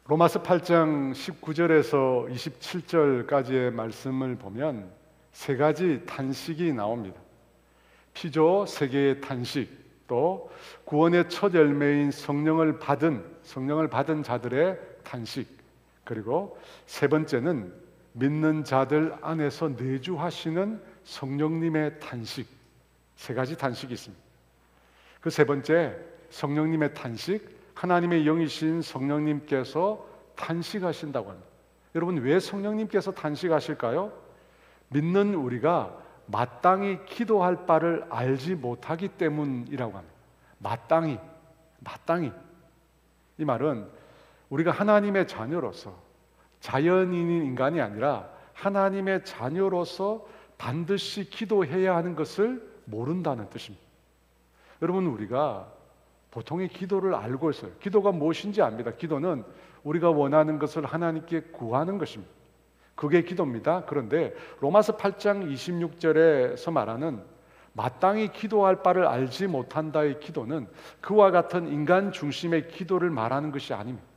로마서 8장 19절에서 27절까지의 말씀을 보면 세 가지 탄식이 나옵니다. 피조 세계의 탄식, 또 구원의 첫 열매인 성령을 받은 자들의 탄식, 그리고 세 번째는 믿는 자들 안에서 내주하시는 성령님의 탄식. 세 가지 탄식이 있습니다. 그 세 번째, 성령님의 탄식, 하나님의 영이신 성령님께서 탄식하신다고 합니다. 여러분, 왜 성령님께서 탄식하실까요? 믿는 우리가 마땅히 기도할 바를 알지 못하기 때문이라고 합니다. 마땅히. 이 말은 우리가 하나님의 자녀로서, 자연인인 인간이 아니라 하나님의 자녀로서 반드시 기도해야 하는 것을 모른다는 뜻입니다. 여러분, 우리가 보통의 기도를 알고 있어요. 기도가 무엇인지 압니다. 기도는 우리가 원하는 것을 하나님께 구하는 것입니다. 그게 기도입니다. 그런데 로마서 8장 26절에서 말하는 마땅히 기도할 바를 알지 못한다의 기도는 그와 같은 인간 중심의 기도를 말하는 것이 아닙니다.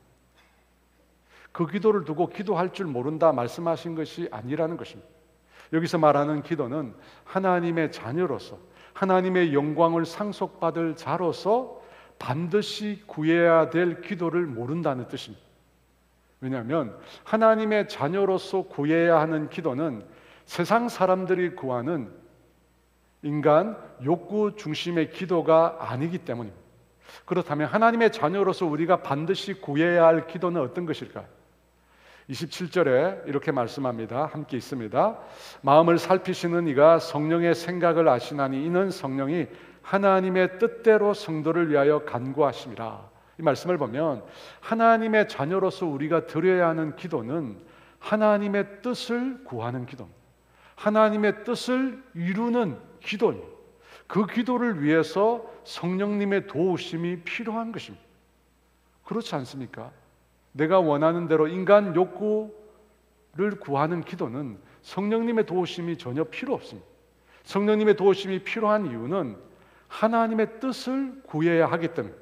그 기도를 두고 기도할 줄 모른다 말씀하신 것이 아니라는 것입니다. 여기서 말하는 기도는 하나님의 자녀로서 하나님의 영광을 상속받을 자로서 반드시 구해야 될 기도를 모른다는 뜻입니다. 왜냐하면 하나님의 자녀로서 구해야 하는 기도는 세상 사람들이 구하는 인간 욕구 중심의 기도가 아니기 때문입니다. 그렇다면 하나님의 자녀로서 우리가 반드시 구해야 할 기도는 어떤 것일까요? 27절에 이렇게 말씀합니다. 함께 있습니다. 마음을 살피시는 이가 성령의 생각을 아시나니 이는 성령이 하나님의 뜻대로 성도를 위하여 간구하심이라. 이 말씀을 보면 하나님의 자녀로서 우리가 드려야 하는 기도는 하나님의 뜻을 구하는 기도입니다. 하나님의 뜻을 이루는 기도입니다. 그 기도를 위해서 성령님의 도우심이 필요한 것입니다. 그렇지 않습니까? 내가 원하는 대로 인간 욕구를 구하는 기도는 성령님의 도우심이 전혀 필요 없습니다. 성령님의 도우심이 필요한 이유는 하나님의 뜻을 구해야 하기 때문에.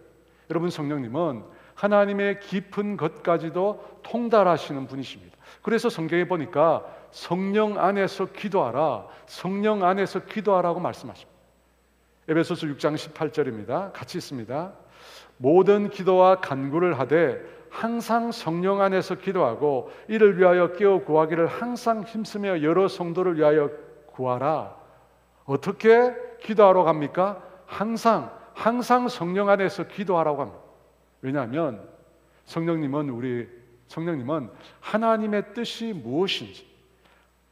여러분, 성령님은 하나님의 깊은 것까지도 통달하시는 분이십니다. 그래서 성경에 보니까 성령 안에서 기도하라, 성령 안에서 기도하라고 말씀하십니다. 에베소서 6장 18절입니다. 같이 있습니다. 모든 기도와 간구를 하되 항상 성령 안에서 기도하고 이를 위하여 깨어 구하기를 항상 힘쓰며 여러 성도를 위하여 구하라. 어떻게 기도하러 갑니까? 항상 성령 안에서 기도하라고 합니다. 왜냐하면 성령님은 하나님의 뜻이 무엇인지,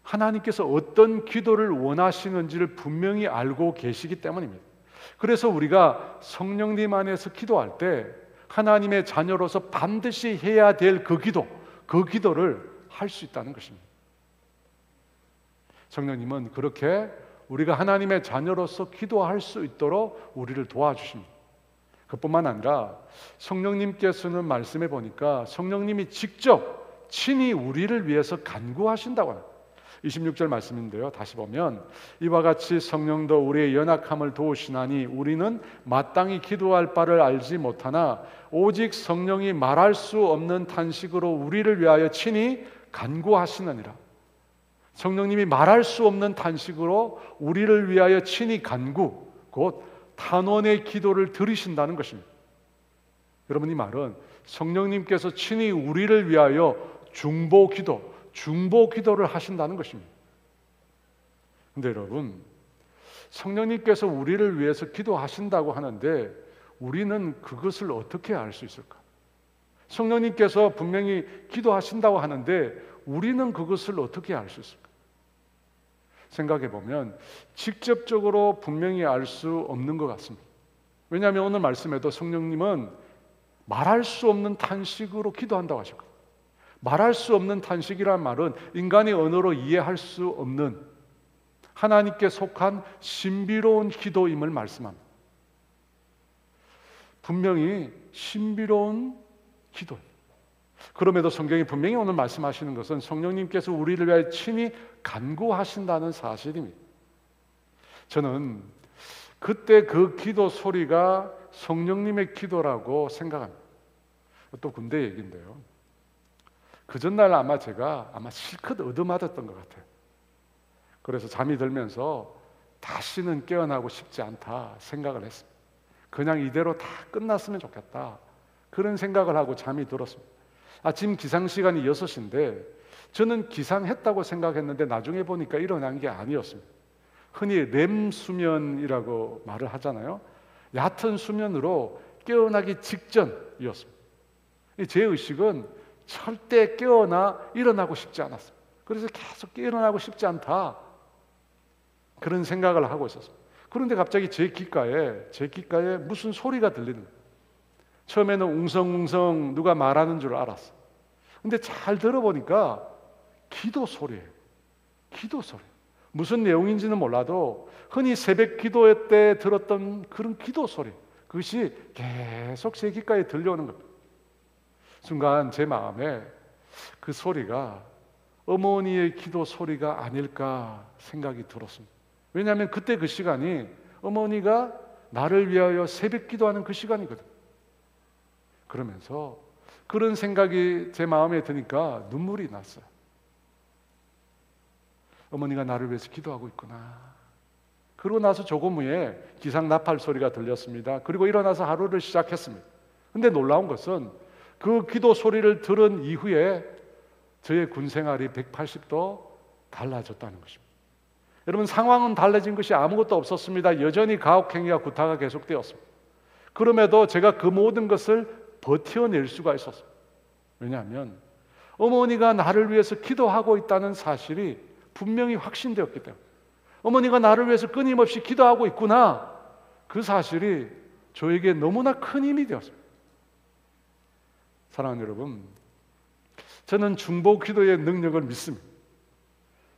하나님께서 어떤 기도를 원하시는지를 분명히 알고 계시기 때문입니다. 그래서 우리가 성령님 안에서 기도할 때 하나님의 자녀로서 반드시 해야 될 그 기도를 할 수 있다는 것입니다. 성령님은 그렇게 우리가 하나님의 자녀로서 기도할 수 있도록 우리를 도와주십니다. 그뿐만 아니라 성령님께서는 말씀해 보니까 성령님이 직접 친히 우리를 위해서 간구하신다고 합니다. 26절 말씀인데요, 다시 보면 이와 같이 성령도 우리의 연약함을 도우시나니 우리는 마땅히 기도할 바를 알지 못하나 오직 성령이 말할 수 없는 탄식으로 우리를 위하여 친히 간구하시느니라. 성령님이 말할 수 없는 탄식으로 우리를 위하여 친히 간구, 곧 탄원의 기도를 들으신다는 것입니다. 여러분, 이 말은 성령님께서 친히 우리를 위하여 중보 기도를 하신다는 것입니다. 그런데 여러분, 성령님께서 우리를 위해서 기도하신다고 하는데 우리는 그것을 어떻게 알 수 있을까? 성령님께서 분명히 기도하신다고 하는데 우리는 그것을 어떻게 알 수 있을까? 생각해 보면 직접적으로 분명히 알 수 없는 것 같습니다. 왜냐하면 오늘 말씀에도 성령님은 말할 수 없는 탄식으로 기도한다고 하셨거든요. 말할 수 없는 탄식이란 말은 인간의 언어로 이해할 수 없는 하나님께 속한 신비로운 기도임을 말씀합니다. 분명히 신비로운 기도입니다. 그럼에도 성경이 분명히 오늘 말씀하시는 것은 성령님께서 우리를 위하여 친히 간구하신다는 사실입니다. 저는 그때 그 기도 소리가 성령님의 기도라고 생각합니다. 또 군대 얘기인데요, 그 전날 제가 실컷 얻어맞았던 것 같아요. 그래서 잠이 들면서 다시는 깨어나고 싶지 않다 생각을 했습니다. 그냥 이대로 다 끝났으면 좋겠다, 그런 생각을 하고 잠이 들었습니다. 아침 기상 시간이 6시인데 저는 기상했다고 생각했는데 나중에 보니까 일어난 게 아니었습니다. 흔히 렘 수면이라고 말을 하잖아요. 얕은 수면으로 깨어나기 직전이었습니다. 제 의식은 절대 일어나고 싶지 않았습니다. 그래서 계속 일어나고 싶지 않다, 그런 생각을 하고 있었습니다. 그런데 갑자기 제 귓가에 무슨 소리가 들리는 거예요. 처음에는 웅성웅성 누가 말하는 줄 알았어요. 근데 잘 들어보니까 기도 소리예요. 기도 소리. 무슨 내용인지는 몰라도 흔히 새벽 기도 때 들었던 그런 기도 소리, 그것이 계속 제 귓가에 들려오는 겁니다. 순간 제 마음에 그 소리가 어머니의 기도 소리가 아닐까 생각이 들었습니다. 왜냐하면 그때 그 시간이 어머니가 나를 위하여 새벽 기도하는 그 시간이거든요. 그러면서 그런 생각이 제 마음에 드니까 눈물이 났어요. 어머니가 나를 위해서 기도하고 있구나. 그러고 나서 조금 후에 기상 나팔 소리가 들렸습니다. 그리고 일어나서 하루를 시작했습니다. 근데 놀라운 것은 그 기도 소리를 들은 이후에 저의 군 생활이 180도 달라졌다는 것입니다. 여러분, 상황은 달라진 것이 아무것도 없었습니다. 여전히 가혹행위와 구타가 계속되었습니다. 그럼에도 제가 그 모든 것을 버텨낼 수가 있었습니다. 왜냐하면 어머니가 나를 위해서 기도하고 있다는 사실이 분명히 확신되었기 때문에, 어머니가 나를 위해서 끊임없이 기도하고 있구나, 그 사실이 저에게 너무나 큰 힘이 되었습니다. 사랑하는 여러분, 저는 중보 기도의 능력을 믿습니다.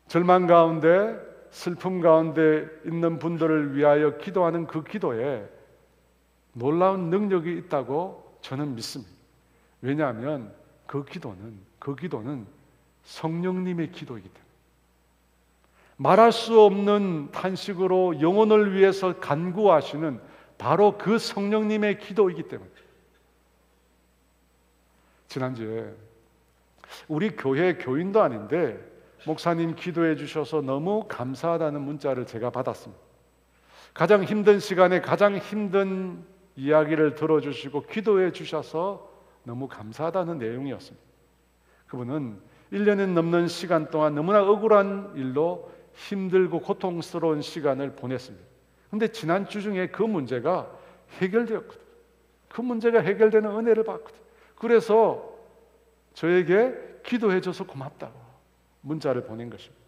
절망 가운데, 슬픔 가운데 있는 분들을 위하여 기도하는 그 기도에 놀라운 능력이 있다고 저는 믿습니다. 왜냐하면 그 기도는 성령님의 기도이기 때문에, 말할 수 없는 탄식으로 영혼을 위해서 간구하시는 바로 그 성령님의 기도이기 때문에. 지난주에 우리 교회 교인도 아닌데 목사님 기도해 주셔서 너무 감사하다는 문자를 제가 받았습니다. 가장 힘든 시간에 가장 힘든 이야기를 들어주시고 기도해 주셔서 너무 감사하다는 내용이었습니다. 그분은 1년이 넘는 시간 동안 너무나 억울한 일로 힘들고 고통스러운 시간을 보냈습니다. 그런데 지난주 중에 그 문제가 해결되었거든요. 그 문제가 해결되는 은혜를 받거든요. 그래서 저에게 기도해줘서 고맙다고 문자를 보낸 것입니다.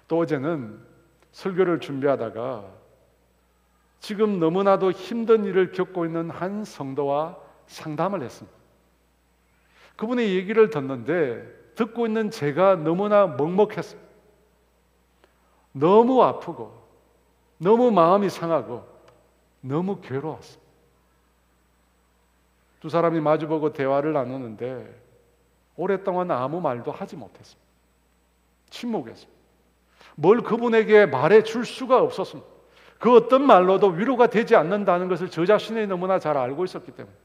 또 어제는 설교를 준비하다가 지금 너무나도 힘든 일을 겪고 있는 한 성도와 상담을 했습니다. 그분의 얘기를 듣고 있는 제가 너무나 먹먹했습니다. 너무 아프고 너무 마음이 상하고 너무 괴로웠습니다. 두 사람이 마주보고 대화를 나누는데 오랫동안 아무 말도 하지 못했습니다. 침묵했습니다. 뭘 그분에게 말해줄 수가 없었습니다. 그 어떤 말로도 위로가 되지 않는다는 것을 저 자신이 너무나 잘 알고 있었기 때문에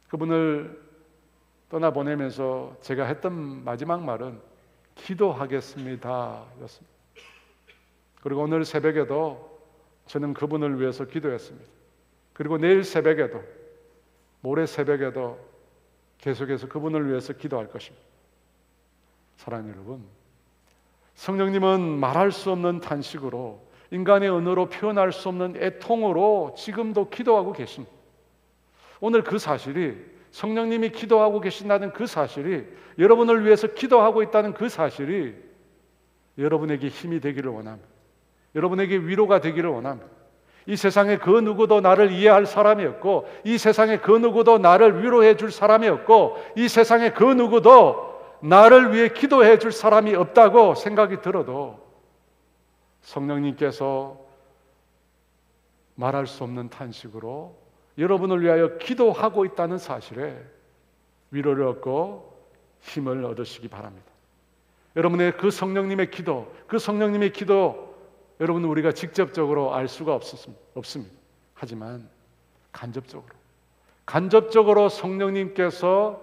그분을 떠나보내면서 제가 했던 마지막 말은 기도하겠습니다 였습니다. 그리고 오늘 새벽에도 저는 그분을 위해서 기도했습니다. 그리고 내일 새벽에도, 모레 새벽에도 계속해서 그분을 위해서 기도할 것입니다. 사랑하는 여러분, 성령님은 말할 수 없는 탄식으로, 인간의 언어로 표현할 수 없는 애통으로 지금도 기도하고 계십니다. 오늘 그 사실이, 성령님이 기도하고 계신다는 그 사실이, 여러분을 위해서 기도하고 있다는 그 사실이 여러분에게 힘이 되기를 원합니다. 여러분에게 위로가 되기를 원합니다. 이 세상에 그 누구도 나를 이해할 사람이 없고, 이 세상에 그 누구도 나를 위로해 줄 사람이 없고, 이 세상에 그 누구도 나를 위해 기도해 줄 사람이 없다고 생각이 들어도 성령님께서 말할 수 없는 탄식으로 여러분을 위하여 기도하고 있다는 사실에 위로를 얻고 힘을 얻으시기 바랍니다. 여러분의 그 성령님의 기도, 여러분은 우리가 직접적으로 알 수가 없습니다. 하지만 간접적으로 성령님께서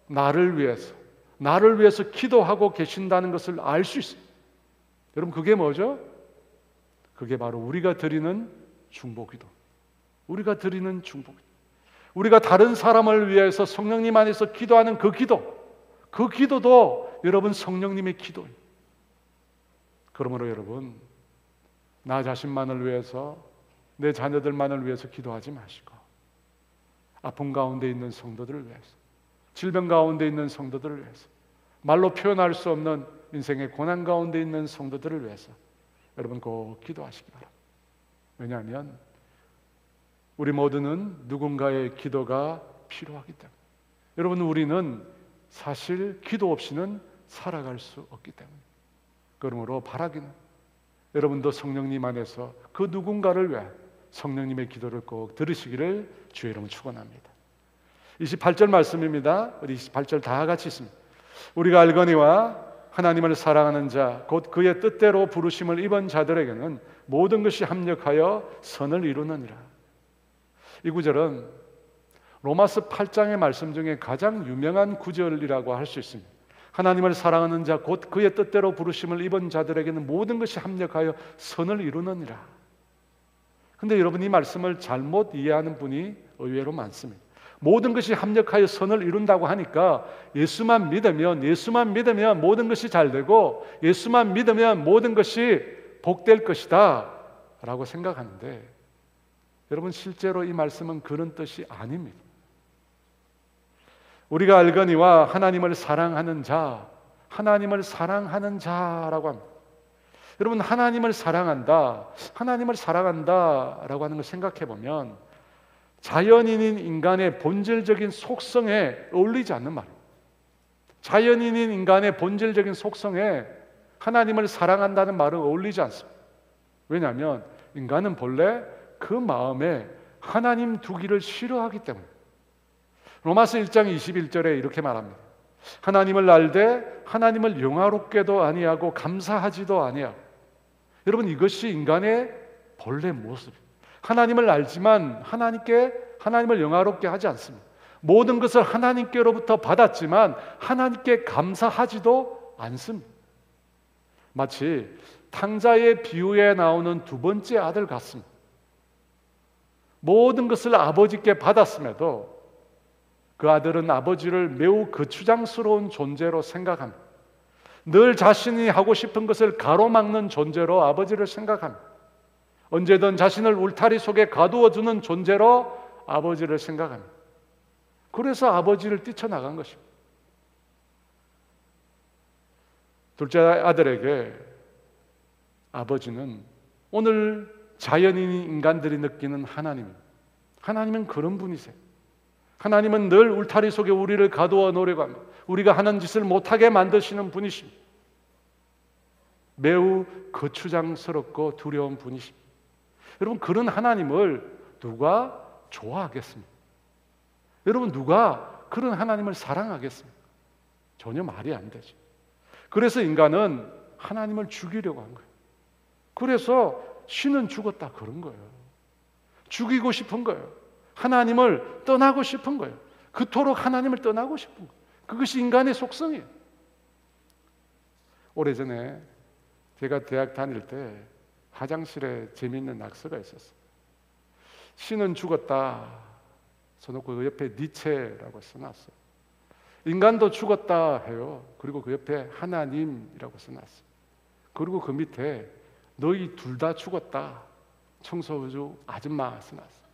나를 위해서 기도하고 계신다는 것을 알 수 있어요. 여러분, 그게 뭐죠? 그게 바로 우리가 드리는 중보기도. 우리가 드리는 중보기도. 우리가 다른 사람을 위해서 성령님 안에서 기도하는 그 기도도 여러분 성령님의 기도예요. 그러므로 여러분, 나 자신만을 위해서, 내 자녀들만을 위해서 기도하지 마시고 아픔 가운데 있는 성도들을 위해서, 질병 가운데 있는 성도들을 위해서, 말로 표현할 수 없는 인생의 고난 가운데 있는 성도들을 위해서 여러분 꼭 기도하시기 바랍니다. 왜냐하면 우리 모두는 누군가의 기도가 필요하기 때문에, 여러분, 우리는 사실 기도 없이는 살아갈 수 없기 때문에, 그러므로 바라기는 여러분도 성령님 안에서 그 누군가를 위해 성령님의 기도를 꼭 들으시기를 주의 이름으로 축원합니다. 28절 말씀입니다. 우리 28절 다 같이 있습니다. 우리가 알거니와 하나님을 사랑하는 자 곧 그의 뜻대로 부르심을 입은 자들에게는 모든 것이 합력하여 선을 이루느니라. 이 구절은 로마서 8장의 말씀 중에 가장 유명한 구절이라고 할 수 있습니다. 하나님을 사랑하는 자 곧 그의 뜻대로 부르심을 입은 자들에게는 모든 것이 합력하여 선을 이루느니라. 근데 여러분, 이 말씀을 잘못 이해하는 분이 의외로 많습니다. 모든 것이 합력하여 선을 이룬다고 하니까 예수만 믿으면 모든 것이 잘 되고, 예수만 믿으면 모든 것이 복될 것이다 라고 생각하는데, 여러분, 실제로 이 말씀은 그런 뜻이 아닙니다. 우리가 알거니와 하나님을 사랑하는 자라고 합니다. 여러분, 하나님을 사랑한다라고 하는 걸 생각해 보면 자연인인 인간의 본질적인 속성에 어울리지 않는 말이에요. 자연인인 인간의 본질적인 속성에 하나님을 사랑한다는 말은 어울리지 않습니다. 왜냐하면 인간은 본래 그 마음에 하나님 두기를 싫어하기 때문에. 로마서 1장 21절에 이렇게 말합니다. 하나님을 알되 하나님을 영화롭게도 아니하고 감사하지도 아니하고. 여러분, 이것이 인간의 본래 모습이에요. 하나님을 알지만 하나님을 영화롭게 하지 않습니다. 모든 것을 하나님께로부터 받았지만 하나님께 감사하지도 않습니다. 마치 탕자의 비유에 나오는 두 번째 아들 같습니다. 모든 것을 아버지께 받았음에도 그 아들은 아버지를 매우 거추장스러운 존재로 생각합니다. 늘 자신이 하고 싶은 것을 가로막는 존재로 아버지를 생각합니다. 언제든 자신을 울타리 속에 가두어주는 존재로 아버지를 생각합니다. 그래서 아버지를 뛰쳐나간 것입니다. 둘째 아들에게 아버지는 오늘 자연인인 인간들이 느끼는 하나님은 그런 분이세요. 하나님은 늘 울타리 속에 우리를 가두어 놓으려고 합니다. 우리가 하는 짓을 못하게 만드시는 분이십니다. 매우 거추장스럽고 두려운 분이십니다. 여러분, 그런 하나님을 누가 좋아하겠습니까? 여러분, 누가 그런 하나님을 사랑하겠습니까? 전혀 말이 안 되죠. 그래서 인간은 하나님을 죽이려고 한 거예요. 그래서 신은 죽었다 그런 거예요. 죽이고 싶은 거예요. 하나님을 떠나고 싶은 거예요. 그토록 하나님을 떠나고 싶은 거예요. 그것이 인간의 속성이에요. 오래전에 제가 대학 다닐 때 화장실에 재미있는 낙서가 있었어요. 신은 죽었다 써놓고 그 옆에 니체라고 써놨어요. 인간도 죽었다 해요. 그리고 그 옆에 하나님이라고 써놨어요. 그리고 그 밑에 너희 둘 다 죽었다 청소주 아줌마 써놨어요.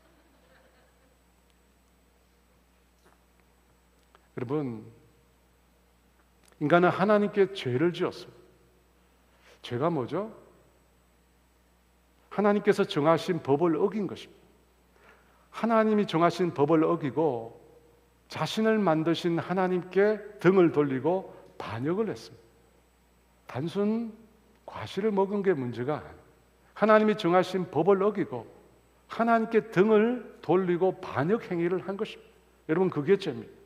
여러분, 인간은 하나님께 죄를 지었습니다. 죄가 뭐죠? 하나님께서 정하신 법을 어긴 것입니다. 하나님이 정하신 법을 어기고 자신을 만드신 하나님께 등을 돌리고 반역을 했습니다. 단순 과실을 먹은 게 문제가 아니에요. 하나님이 정하신 법을 어기고 하나님께 등을 돌리고 반역 행위를 한 것입니다. 여러분, 그게 죄입니다.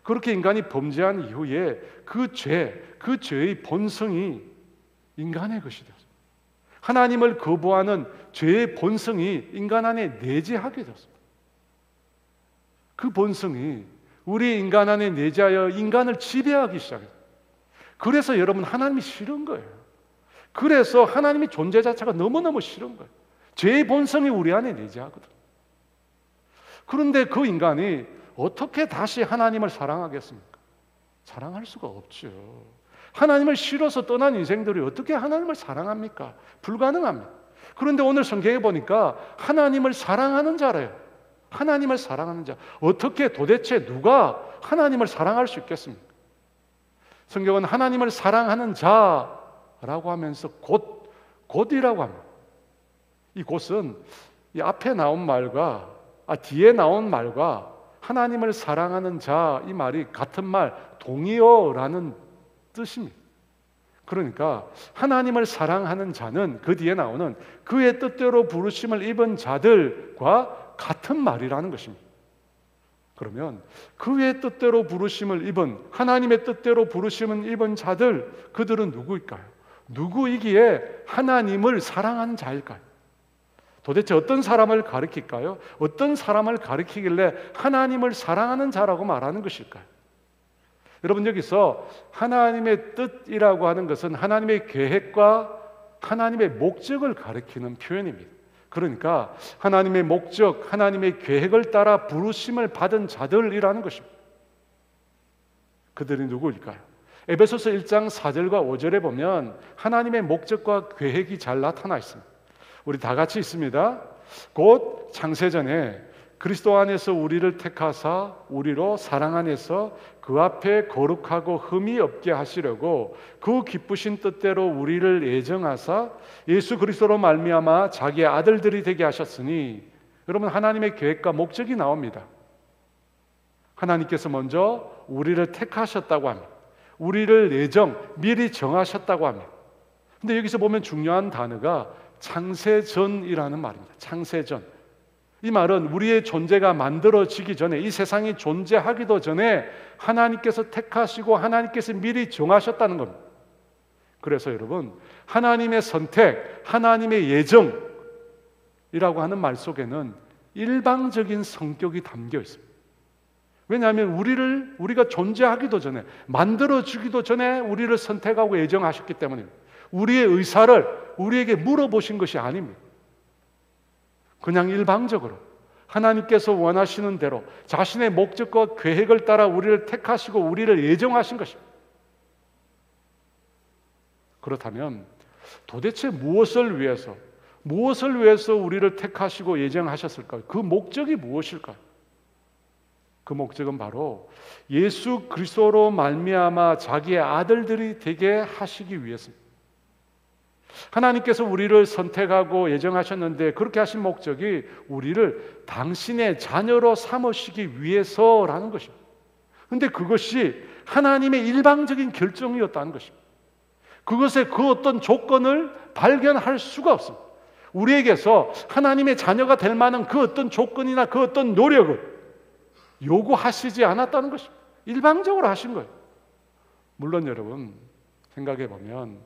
그렇게 인간이 범죄한 이후에 그 죄의 본성이 인간의 것이 되었습니다. 하나님을 거부하는 죄의 본성이 인간 안에 내재하게 되었습니다. 그 본성이 우리 인간 안에 내재하여 인간을 지배하기 시작해요. 그래서 여러분 하나님이 싫은 거예요. 그래서 하나님의 존재 자체가 너무너무 싫은 거예요. 죄의 본성이 우리 안에 내재하거든. 그런데 그 인간이 어떻게 다시 하나님을 사랑하겠습니까? 사랑할 수가 없죠. 하나님을 싫어서 떠난 인생들이 어떻게 하나님을 사랑합니까? 불가능합니다. 그런데 오늘 성경에 보니까 하나님을 사랑하는 자래요. 하나님을 사랑하는 자. 어떻게 도대체 누가 하나님을 사랑할 수 있겠습니까? 성경은 하나님을 사랑하는 자라고 하면서 곧이라고 합니다. 이 곧은 이 앞에 나온 말과 뒤에 나온 말과 하나님을 사랑하는 자, 이 말이 같은 말, 동의어라는 뜻입니다. 그러니까 하나님을 사랑하는 자는 그 뒤에 나오는 그의 뜻대로 부르심을 입은 자들과 같은 말이라는 것입니다. 그러면 그의 뜻대로 부르심을 입은, 하나님의 뜻대로 부르심을 입은 자들, 그들은 누구일까요? 누구이기에 하나님을 사랑하는 자일까요? 도대체 어떤 사람을 가리킬까요? 어떤 사람을 가리키길래 하나님을 사랑하는 자라고 말하는 것일까요? 여러분, 여기서 하나님의 뜻이라고 하는 것은 하나님의 계획과 하나님의 목적을 가리키는 표현입니다. 그러니까 하나님의 목적, 하나님의 계획을 따라 부르심을 받은 자들이라는 것입니다. 그들이 누구일까요? 에베소서 1장 4절과 5절에 보면 하나님의 목적과 계획이 잘 나타나 있습니다. 우리 다 같이 있습니다. 곧 창세전에 그리스도 안에서 우리를 택하사 우리로 사랑 안에서 그 앞에 거룩하고 흠이 없게 하시려고 그 기쁘신 뜻대로 우리를 예정하사 예수 그리스도로 말미암아 자기의 아들들이 되게 하셨으니, 여러분, 하나님의 계획과 목적이 나옵니다. 하나님께서 먼저 우리를 택하셨다고 합니다. 우리를 미리 정하셨다고 합니다. 근데 여기서 보면 중요한 단어가 창세전이라는 말입니다. 창세전. 이 말은 우리의 존재가 만들어지기 전에, 이 세상이 존재하기도 전에 하나님께서 택하시고 하나님께서 미리 정하셨다는 겁니다. 그래서 여러분, 하나님의 선택, 하나님의 예정이라고 하는 말 속에는 일방적인 성격이 담겨 있습니다. 왜냐하면 우리가 존재하기도 전에, 만들어지기도 전에 우리를 선택하고 예정하셨기 때문입니다. 우리의 의사를 우리에게 물어보신 것이 아닙니다. 그냥 일방적으로 하나님께서 원하시는 대로 자신의 목적과 계획을 따라 우리를 택하시고 우리를 예정하신 것입니다. 그렇다면 도대체 무엇을 위해서 우리를 택하시고 예정하셨을까요? 그 목적이 무엇일까요? 그 목적은 바로 예수 그리스도로 말미암아 자기의 아들들이 되게 하시기 위해서입니다. 하나님께서 우리를 선택하고 예정하셨는데 그렇게 하신 목적이 우리를 당신의 자녀로 삼으시기 위해서라는 것입니다. 그런데 그것이 하나님의 일방적인 결정이었다는 것입니다. 그것의 그 어떤 조건을 발견할 수가 없습니다. 우리에게서 하나님의 자녀가 될 만한 그 어떤 조건이나 그 어떤 노력을 요구하시지 않았다는 것입니다. 일방적으로 하신 거예요. 물론 여러분, 생각해 보면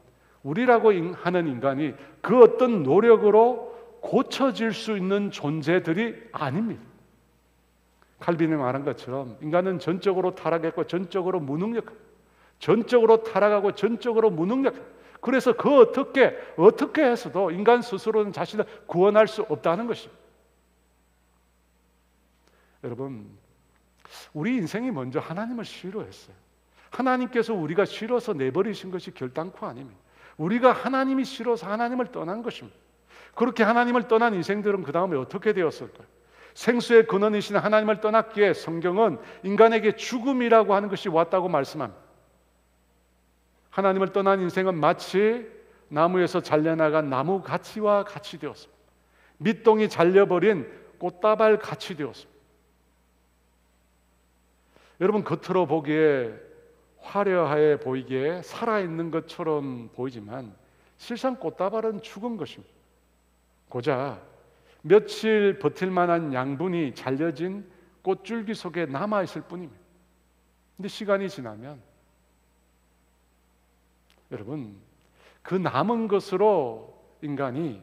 우리라고 하는 인간이 그 어떤 노력으로 고쳐질 수 있는 존재들이 아닙니다. 칼빈이 말한 것처럼 인간은 전적으로 타락했고 전적으로 무능력합니다. 전적으로 타락하고 전적으로 무능력합니다. 그래서 그 어떻게 해서도 인간 스스로는 자신을 구원할 수 없다는 것입니다. 여러분, 우리 인생이 먼저 하나님을 싫어했어요. 하나님께서 우리가 싫어서 내버리신 것이 결단코 아닙니다. 우리가 하나님이 싫어서 하나님을 떠난 것입니다. 그렇게 하나님을 떠난 인생들은 그 다음에 어떻게 되었을까요? 생수의 근원이신 하나님을 떠났기에 성경은 인간에게 죽음이라고 하는 것이 왔다고 말씀합니다. 하나님을 떠난 인생은 마치 나무에서 잘려나간 나무 가지와 같이 되었습니다. 밑동이 잘려버린 꽃다발 같이 되었습니다. 여러분, 겉으로 보기에 화려해 보이기에 살아있는 것처럼 보이지만 실상 꽃다발은 죽은 것입니다. 고작 며칠 버틸 만한 양분이 잘려진 꽃줄기 속에 남아있을 뿐입니다. 근데 시간이 지나면 여러분, 그 남은 것으로 인간이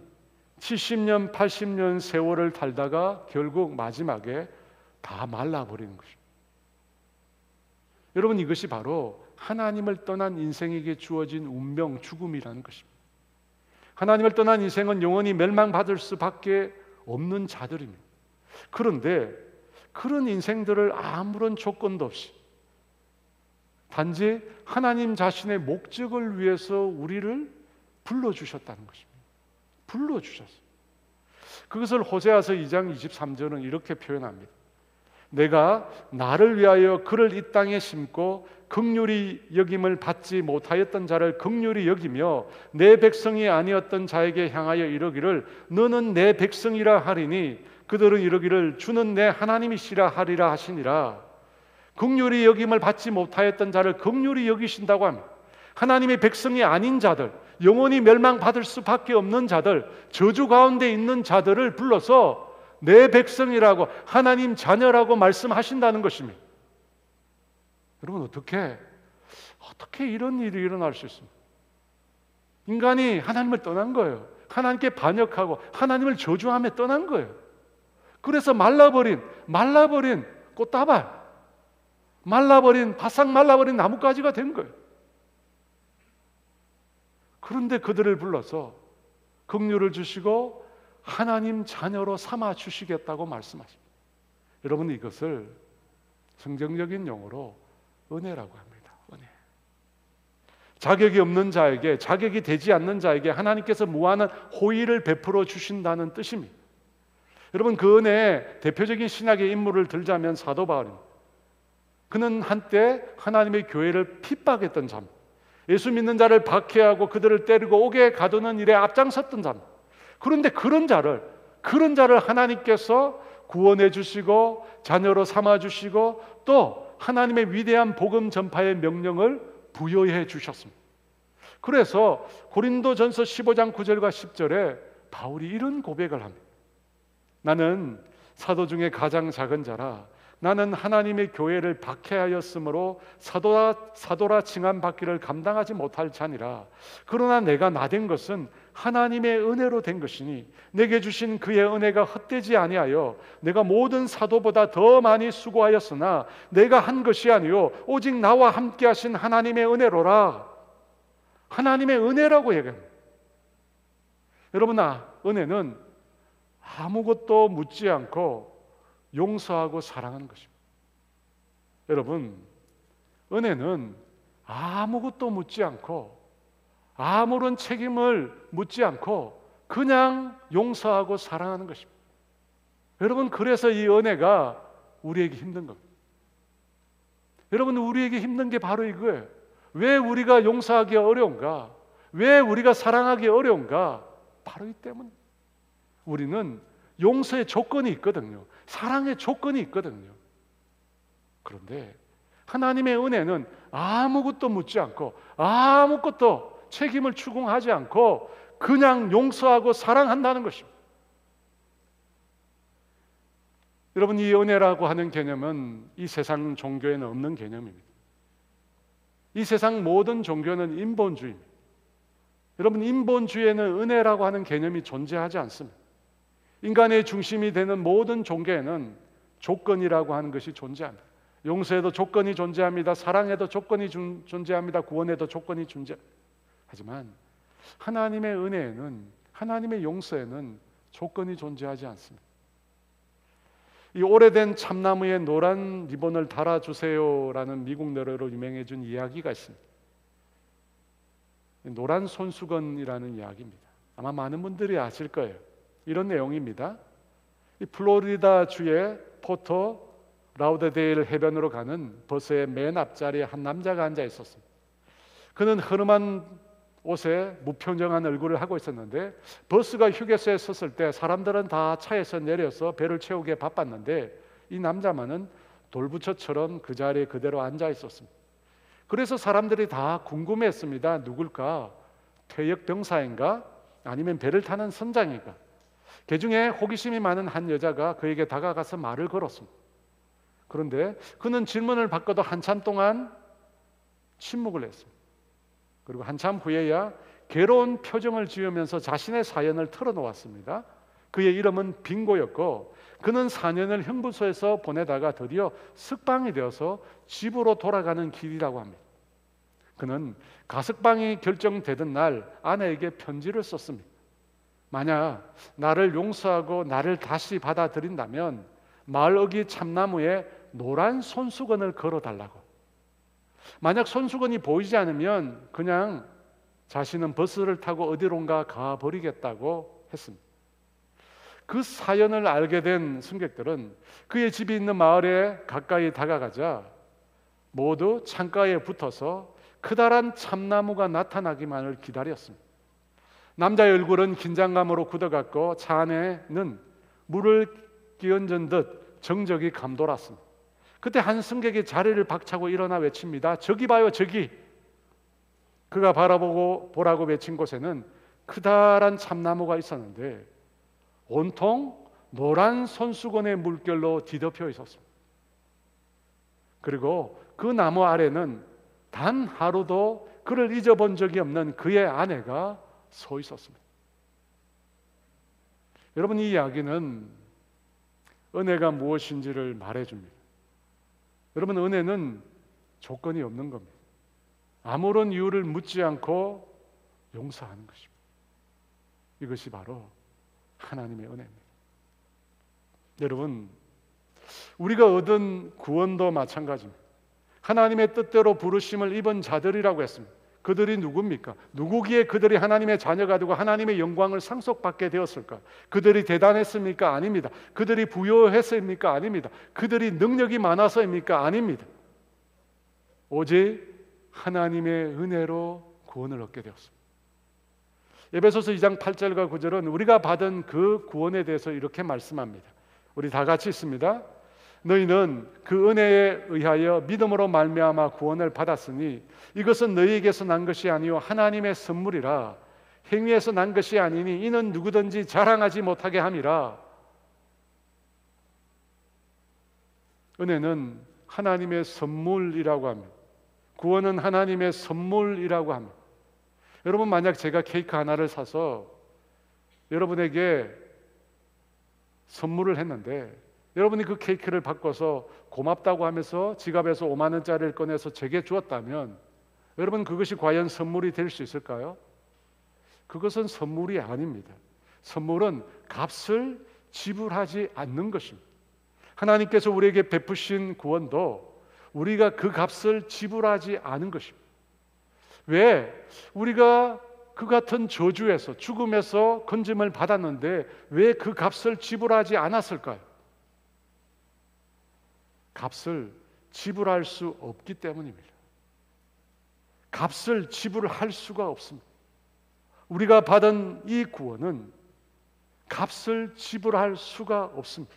70년, 80년 세월을 살다가 결국 마지막에 다 말라버리는 것입니다. 여러분, 이것이 바로 하나님을 떠난 인생에게 주어진 운명, 죽음이라는 것입니다. 하나님을 떠난 인생은 영원히 멸망받을 수밖에 없는 자들입니다. 그런데 그런 인생들을 아무런 조건도 없이 단지 하나님 자신의 목적을 위해서 우리를 불러주셨다는 것입니다. 불러주셨어요. 그것을 호세아서 2장 23절은 이렇게 표현합니다. 내가 나를 위하여 그를 이 땅에 심고 긍휼히 여김을 받지 못하였던 자를 긍휼히 여기며 내 백성이 아니었던 자에게 향하여 이르기를 너는 내 백성이라 하리니 그들은 이르기를 주는 내 하나님이시라 하리라 하시니라. 긍휼히 여김을 받지 못하였던 자를 긍휼히 여기신다고 합니다. 하나님의 백성이 아닌 자들, 영원히 멸망받을 수밖에 없는 자들, 저주 가운데 있는 자들을 불러서 내 백성이라고, 하나님 자녀라고 말씀하신다는 것입니다. 여러분, 어떻게 이런 일이 일어날 수 있습니까? 인간이 하나님을 떠난 거예요. 하나님께 반역하고 하나님을 저주하며 떠난 거예요. 그래서 말라버린 꽃다발, 바싹 말라버린 나뭇가지가 된 거예요. 그런데 그들을 불러서 긍휼을 주시고 하나님 자녀로 삼아 주시겠다고 말씀하십니다. 여러분, 이것을 성경적인 용어로 은혜라고 합니다. 은혜. 자격이 없는 자에게, 자격이 되지 않는 자에게 하나님께서 무한한 호의를 베풀어 주신다는 뜻입니다. 여러분, 그 은혜의 대표적인 신약의 인물을 들자면 사도 바울입니다. 그는 한때 하나님의 교회를 핍박했던 자입니다. 예수 믿는 자를 박해하고 그들을 때리고 옥에 가두는 일에 앞장섰던 자입니다. 그런데 그런 자를 하나님께서 구원해 주시고 자녀로 삼아 주시고 또 하나님의 위대한 복음 전파의 명령을 부여해 주셨습니다. 그래서 고린도전서 15장 9절과 10절에 바울이 이런 고백을 합니다. 나는 사도 중에 가장 작은 자라 나는 하나님의 교회를 박해하였으므로 사도라 칭함받기를 감당하지 못할 자니라. 그러나 내가 나된 것은 하나님의 은혜로 된 것이니 내게 주신 그의 은혜가 헛되지 아니하여 내가 모든 사도보다 더 많이 수고하였으나 내가 한 것이 아니요 오직 나와 함께 하신 하나님의 은혜로라. 하나님의 은혜라고 얘기합니다. 여러분, 은혜는 아무것도 묻지 않고 용서하고 사랑하는 것입니다. 여러분, 은혜는 아무것도 묻지 않고 아무런 책임을 묻지 않고 그냥 용서하고 사랑하는 것입니다. 여러분, 그래서 이 은혜가 우리에게 힘든 겁니다. 여러분, 우리에게 힘든 게 바로 이거예요. 왜 우리가 용서하기 어려운가? 왜 우리가 사랑하기 어려운가? 바로 이 때문에 우리는 용서의 조건이 있거든요. 사랑의 조건이 있거든요. 그런데 하나님의 은혜는 아무것도 묻지 않고 아무것도 책임을 추궁하지 않고 그냥 용서하고 사랑한다는 것입니다. 여러분, 이 은혜라고 하는 개념은 이 세상 종교에는 없는 개념입니다. 이 세상 모든 종교는 인본주의입니다. 여러분, 인본주의에는 은혜라고 하는 개념이 존재하지 않습니다. 인간의 중심이 되는 모든 종교에는 조건이라고 하는 것이 존재합니다. 용서에도 조건이 존재합니다. 사랑에도 조건이 존재합니다. 구원에도 조건이 존재합니다. 하지만 하나님의 은혜에는, 하나님의 용서에는 조건이 존재하지 않습니다. 이 오래된 참나무에 노란 리본을 달아주세요라는 미국 노래로 유명해진 이야기가 있습니다. 노란 손수건이라는 이야기입니다. 아마 많은 분들이 아실 거예요. 이런 내용입니다. 이 플로리다 주의 포토 라우더데일 해변으로 가는 버스의 맨 앞자리에 한 남자가 앉아 있었습니다. 그는 흐름한 옷에 무표정한 얼굴을 하고 있었는데 버스가 휴게소에 섰을 때 사람들은 다 차에서 내려서 배를 채우기에 바빴는데 이 남자만은 돌부처처럼 그 자리에 그대로 앉아 있었습니다. 그래서 사람들이 다 궁금했습니다. 누굴까? 퇴역 병사인가? 아니면 배를 타는 선장인가? 그 중에 호기심이 많은 한 여자가 그에게 다가가서 말을 걸었습니다. 그런데 그는 질문을 받고도 한참 동안 침묵을 했습니다. 그리고 한참 후에야 괴로운 표정을 지으면서 자신의 사연을 털어놓았습니다. 그의 이름은 빙고였고 그는 4년을 형부소에서 보내다가 드디어 석방이 되어서 집으로 돌아가는 길이라고 합니다. 그는 가석방이 결정되던 날 아내에게 편지를 썼습니다. 만약 나를 용서하고 나를 다시 받아들인다면 마을 어귀 참나무에 노란 손수건을 걸어달라고. 만약 손수건이 보이지 않으면 그냥 자신은 버스를 타고 어디론가 가버리겠다고 했습니다. 그 사연을 알게 된 승객들은 그의 집이 있는 마을에 가까이 다가가자 모두 창가에 붙어서 크다란 참나무가 나타나기만을 기다렸습니다. 남자의 얼굴은 긴장감으로 굳어갔고 차 안에는 물을 끼얹은 듯 정적이 감돌았습니다. 그때 한 승객이 자리를 박차고 일어나 외칩니다. 저기 봐요, 저기. 그가 보라고 외친 곳에는 크다란 참나무가 있었는데 온통 노란 손수건의 물결로 뒤덮여 있었습니다. 그리고 그 나무 아래는 단 하루도 그를 잊어본 적이 없는 그의 아내가 서 있었습니다. 여러분, 이 이야기는 은혜가 무엇인지를 말해줍니다. 여러분, 은혜는 조건이 없는 겁니다. 아무런 이유를 묻지 않고 용서하는 것입니다. 이것이 바로 하나님의 은혜입니다. 여러분, 우리가 얻은 구원도 마찬가지입니다. 하나님의 뜻대로 부르심을 입은 자들이라고 했습니다. 그들이 누굽니까? 누구기에 그들이 하나님의 자녀가 되고 하나님의 영광을 상속받게 되었을까? 그들이 대단했습니까? 아닙니다. 그들이 부유했습니까? 아닙니다. 그들이 능력이 많아서입니까? 아닙니다. 오직 하나님의 은혜로 구원을 얻게 되었습니다. 에베소서 2장 8절과 9절은 우리가 받은 그 구원에 대해서 이렇게 말씀합니다. 우리 다 같이 읽습니다. 너희는 그 은혜에 의하여 믿음으로 말미암아 구원을 받았으니 이것은 너희에게서 난 것이 아니요 하나님의 선물이라. 행위에서 난 것이 아니니 이는 누구든지 자랑하지 못하게 함이라. 은혜는 하나님의 선물이라고 합니다. 구원은 하나님의 선물이라고 합니다. 여러분, 만약 제가 케이크 하나를 사서 여러분에게 선물을 했는데 여러분이 그 케이크를 바꿔서 고맙다고 하면서 지갑에서 5만 원짜리를 꺼내서 제게 주었다면 여러분, 그것이 과연 선물이 될 수 있을까요? 그것은 선물이 아닙니다. 선물은 값을 지불하지 않는 것입니다. 하나님께서 우리에게 베푸신 구원도 우리가 그 값을 지불하지 않은 것입니다. 왜? 우리가 그 같은 저주에서, 죽음에서 건짐을 받았는데 왜 그 값을 지불하지 않았을까요? 값을 지불할 수 없기 때문입니다. 값을 지불할 수가 없습니다. 우리가 받은 이 구원은 값을 지불할 수가 없습니다.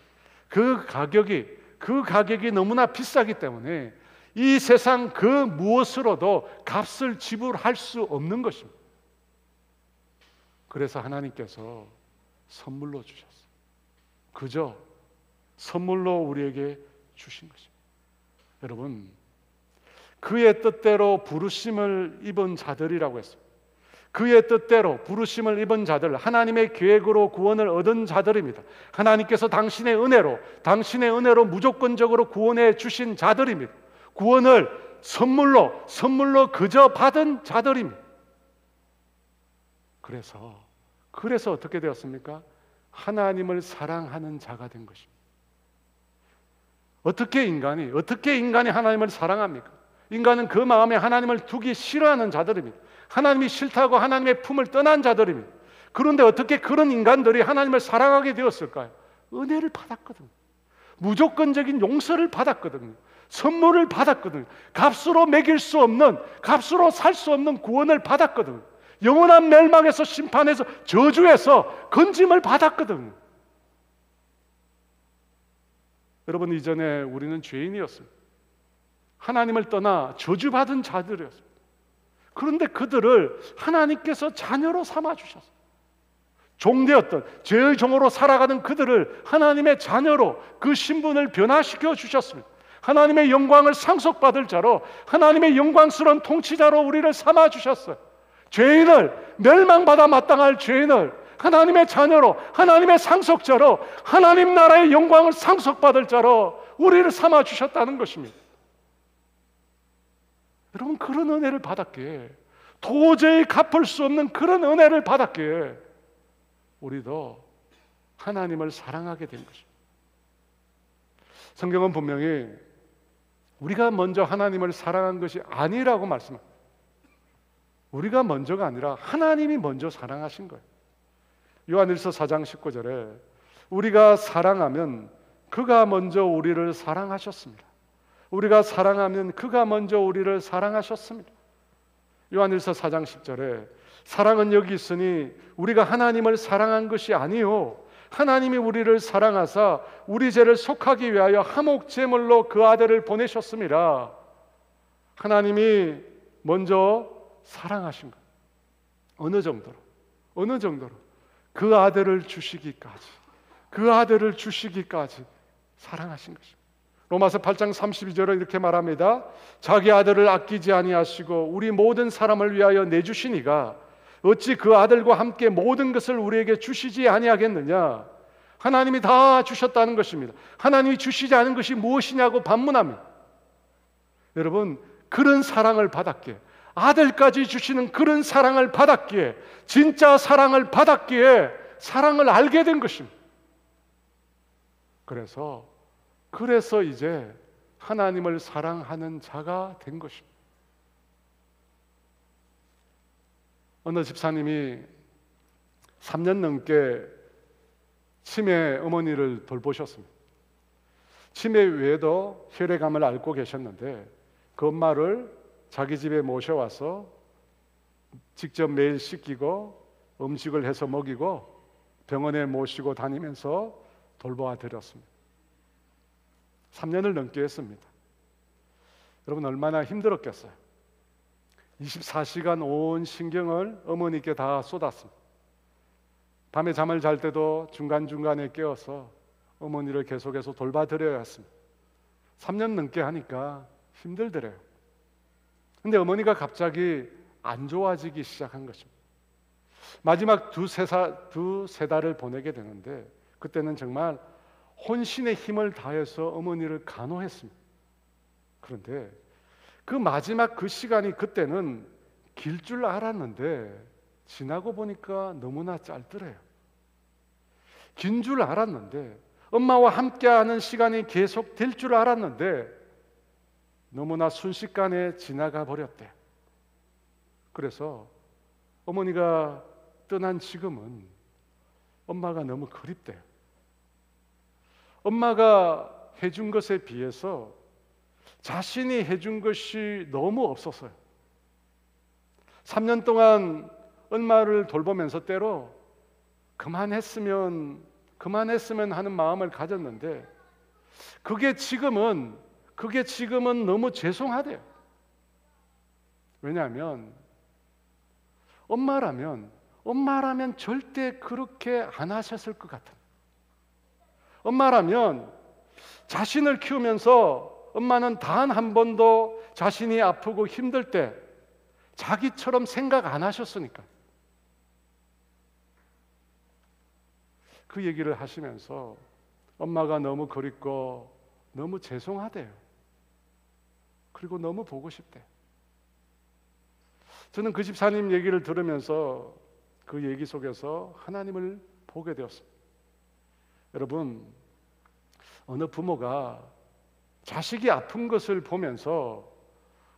그 가격이 너무나 비싸기 때문에 이 세상 그 무엇으로도 값을 지불할 수 없는 것입니다. 그래서 하나님께서 선물로 주셨어요. 그저 선물로 우리에게 주신 것입니다. 여러분, 그의 뜻대로 부르심을 입은 자들이라고 했습니다. 그의 뜻대로 부르심을 입은 자들, 하나님의 계획으로 구원을 얻은 자들입니다. 하나님께서 당신의 은혜로 무조건적으로 구원해 주신 자들입니다. 구원을 선물로 그저 받은 자들입니다. 그래서 어떻게 되었습니까? 하나님을 사랑하는 자가 된 것입니다. 어떻게 인간이 하나님을 사랑합니까? 인간은 그 마음에 하나님을 두기 싫어하는 자들입니다. 하나님이 싫다고 하나님의 품을 떠난 자들입니다. 그런데 어떻게 그런 인간들이 하나님을 사랑하게 되었을까요? 은혜를 받았거든요. 무조건적인 용서를 받았거든요. 선물을 받았거든요. 값으로 매길 수 없는, 값으로 살 수 없는 구원을 받았거든요. 영원한 멸망에서, 심판에서, 저주에서 건짐을 받았거든요. 여러분, 이전에 우리는 죄인이었습니다. 하나님을 떠나 저주받은 자들이었습니다. 그런데 그들을 하나님께서 자녀로 삼아주셨어요. 종되었던, 죄의 종으로 살아가는 그들을 하나님의 자녀로 그 신분을 변화시켜 주셨습니다. 하나님의 영광을 상속받을 자로, 하나님의 영광스러운 통치자로 우리를 삼아주셨어요. 죄인을, 멸망받아 마땅할 죄인을 하나님의 자녀로, 하나님의 상속자로, 하나님 나라의 영광을 상속받을 자로 우리를 삼아 주셨다는 것입니다. 여러분, 그런 은혜를 받았기에, 도저히 갚을 수 없는 그런 은혜를 받았기에 우리도 하나님을 사랑하게 된 것입니다. 성경은 분명히 우리가 먼저 하나님을 사랑한 것이 아니라고 말씀합니다. 우리가 먼저가 아니라 하나님이 먼저 사랑하신 거예요. 요한일서 4장 19절에 우리가 사랑하면 그가 먼저 우리를 사랑하셨습니다. 우리가 사랑하면 그가 먼저 우리를 사랑하셨습니다. 요한일서 4장 10절에 사랑은 여기 있으니 우리가 하나님을 사랑한 것이 아니요 하나님이 우리를 사랑하사 우리 죄를 속하기 위하여 화목 제물로 그 아들을 보내셨습니다. 하나님이 먼저 사랑하신 것. 어느 정도로 그 아들을 주시기까지 사랑하신 것입니다. 로마서 8장 32절에 이렇게 말합니다. 자기 아들을 아끼지 아니하시고 우리 모든 사람을 위하여 내주시니가 어찌 그 아들과 함께 모든 것을 우리에게 주시지 아니하겠느냐. 하나님이 다 주셨다는 것입니다. 하나님이 주시지 않은 것이 무엇이냐고 반문합니다. 여러분, 그런 사랑을 받았기에, 아들까지 주시는 그런 사랑을 받았기에, 진짜 사랑을 받았기에 사랑을 알게 된 것입니다. 그래서 이제 하나님을 사랑하는 자가 된 것입니다. 어느 집사님이 3년 넘게 치매 어머니를 돌보셨습니다. 치매 외에도 혈액암을 앓고 계셨는데 그 엄마를 자기 집에 모셔와서 직접 매일 씻기고 음식을 해서 먹이고 병원에 모시고 다니면서 돌보아 드렸습니다. 3년을 넘게 했습니다. 여러분, 얼마나 힘들었겠어요. 24시간 온 신경을 어머니께 다 쏟았습니다. 밤에 잠을 잘 때도 중간중간에 깨어서 어머니를 계속해서 돌봐드려야 했습니다. 3년 넘게 하니까 힘들더래요. 근데 어머니가 갑자기 안 좋아지기 시작한 것입니다. 마지막 두세 달을 보내게 되는데 그때는 정말 혼신의 힘을 다해서 어머니를 간호했습니다. 그런데 그 마지막 그 시간이 그때는 길 줄 알았는데 지나고 보니까 너무나 짧더래요. 긴 줄 알았는데, 엄마와 함께하는 시간이 계속 될 줄 알았는데 너무나 순식간에 지나가 버렸대요. 그래서 어머니가 떠난 지금은 엄마가 너무 그립대요. 엄마가 해준 것에 비해서 자신이 해준 것이 너무 없었어요. 3년 동안 엄마를 돌보면서 때로 그만했으면 하는 마음을 가졌는데 그게 지금은 너무 죄송하대요. 왜냐하면 엄마라면 절대 그렇게 안 하셨을 것 같아요. 엄마라면 자신을 키우면서 엄마는 단 한 번도 자신이 아프고 힘들 때 자기처럼 생각 안 하셨으니까. 그 얘기를 하시면서 엄마가 너무 그립고 너무 죄송하대요. 그리고 너무 보고 싶대. 저는 그 집사님 얘기를 들으면서 그 얘기 속에서 하나님을 보게 되었습니다. 여러분, 어느 부모가 자식이 아픈 것을 보면서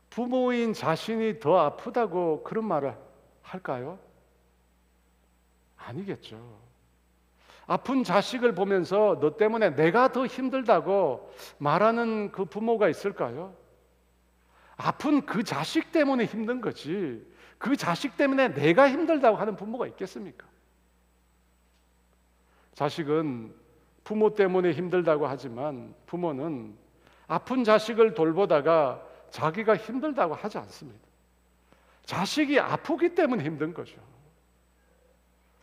부모인 자신이 더 아프다고 그런 말을 할까요? 아니겠죠. 아픈 자식을 보면서 너 때문에 내가 더 힘들다고 말하는 그 부모가 있을까요? 아픈 그 자식 때문에 힘든 거지 그 자식 때문에 내가 힘들다고 하는 부모가 있겠습니까? 자식은 부모 때문에 힘들다고 하지만 부모는 아픈 자식을 돌보다가 자기가 힘들다고 하지 않습니다. 자식이 아프기 때문에 힘든 거죠.